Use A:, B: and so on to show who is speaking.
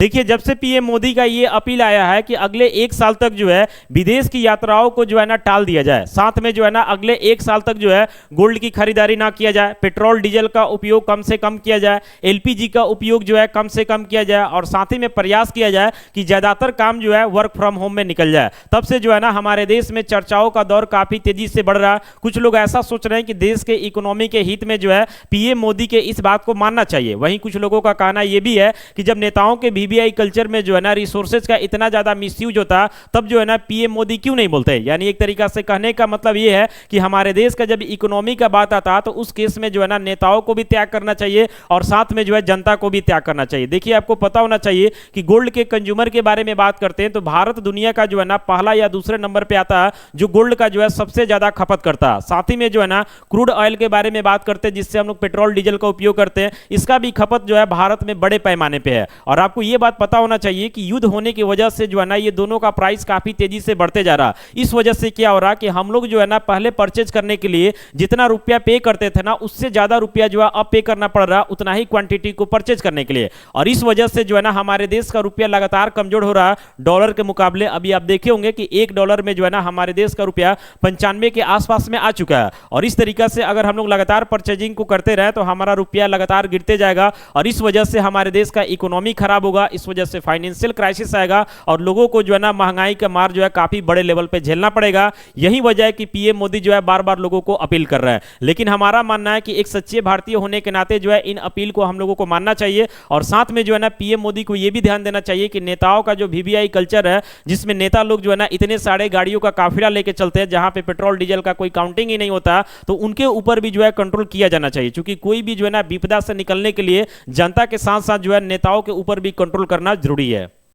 A: देखिए, जब से पीएम मोदी का ये अपील आया है कि अगले 1 साल तक जो है विदेश की यात्राओं को जो है ना टाल दिया जाए, साथ में जो है ना अगले 1 साल तक जो है गोल्ड की खरीदारी ना किया जाए, पेट्रोल डीजल का उपयोग कम से कम किया जाए, एलपीजी का उपयोग जो है कम से कम किया जाए, और साथ ही में प्रयास किया जाए कि ज्यादातर काम जो है वर्क फ्रॉम होम में निकल जाए। तब से जो है ना हमारे देश में चर्चाओं का दौर काफी तेजी से बढ़ रहा है। कुछ लोग ऐसा सोच रहे हैं कि देश के इकोनॉमी के हित में जो है पीएम मोदी के इस बात को मानना चाहिए। वहीं कुछ लोगों का कहना यह भी है कि जब नेताओं के वीवीआई कल्चर में जो है ना रिसोर्सेज का इतना ज्यादा मिसयूज होता, तब जो है ना पीएम मोदी क्यों नहीं बोलते। यानी एक तरीका से कहने का मतलब यह है कि हमारे देश का जब इकोनॉमी का बात आता तो उस केस में जो है ना नेताओं को भी त्याग करना चाहिए और साथ में जो है जनता को भी त्याग करना चाहिए। देखिए, आपको पता होना चाहिए कि गोल्ड के कंज्यूमर के बारे में बात करते हैं तो भारत दुनिया का जो है ना पहला या दूसरे नंबर पे आता है जो गोल्ड का जो है सबसे ज्यादा खपत करता है। साथ ही में जो है ना क्रूड ऑयल के बारे में बात करते हैं जिससे हम लोग पेट्रोल डीजल का उपयोग करते हैं, इसका भी खपत जो है भारत में बड़े पैमाने पे है। और आपको यह बात पता होना चाहिए कि युद्ध होने की वजह से जो है ना ये दोनों का प्राइस काफी तेजी से बढ़ते जा रहा। इस वजह से क्या हो रहा कि हम लोग जो है ना पहले परचेज करने के लिए जितना रुपया पे करते थे ना उससे ज्यादा रुपया जो है अब पे करना पड़ रहा उतना ही क्वांटिटी को परचेज करने के लिए। और इस वजह से जो है ना हमारे देश का रुपया लगातार कमजोर हो रहा डॉलर के मुकाबले। अभी आप देखे होंगे कि $1 में जो है ना हमारे देश का रुपया 95 के आसपास में आ चुका है। और इस तरीका से अगर हम लोग लगातार परचेजिंग को करते रहे तो हमारा रुपया लगातार गिरते जाएगा और इस वजह से हमारे देश का इकोनॉमी खराब होगा, इस वजह से फाइनेंशियल क्राइसिस आएगा और लोगों को जो है ना महंगाई का मार जो है काफी बड़े लेवल पे झेलना पड़ेगा। यही वजह है कि पीएम मोदी जो है बार बार लोगों को अपील कर रहा है। लेकिन हमारा मानना है कि एक सच्चे भारतीय होने के नाते जो है इन अपील को हम लोगों को मानना चाहिए और साथ में जो है ना पीएम मोदी को यह भी ध्यान देना चाहिए कि नेताओं का जो वीवीआई कल्चर है जिसमें नेता लोग जो है ना इतने सारे गाड़ियों का काफिला लेके चलते हैं जहां पे पेट्रोल डीजल का कोई काउंटिंग ही नहीं होता, तो उनके ऊपर भी जो है कंट्रोल किया जाना चाहिए। क्योंकि कोई भी जो है ना विपदा से निकलने के लिए जनता के साथ साथ जो है नेताओं के ऊपर भी कंट्रोल करना जरूरी है।